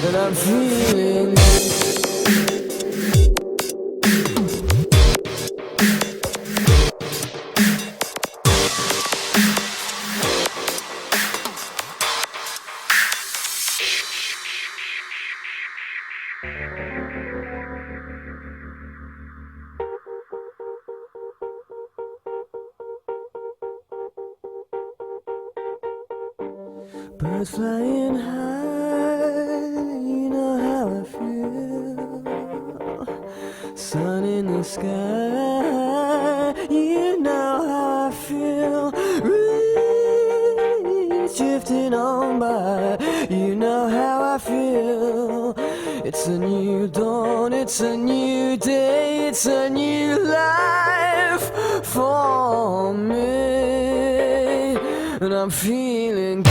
and I'm feeling birds flying high, you know how I feel. Sun in the sky, you know how I feel. Breeze drifting on by, you know how I feel. It's a new dawn, it's a new day, it's a new life for me. And I'm feeling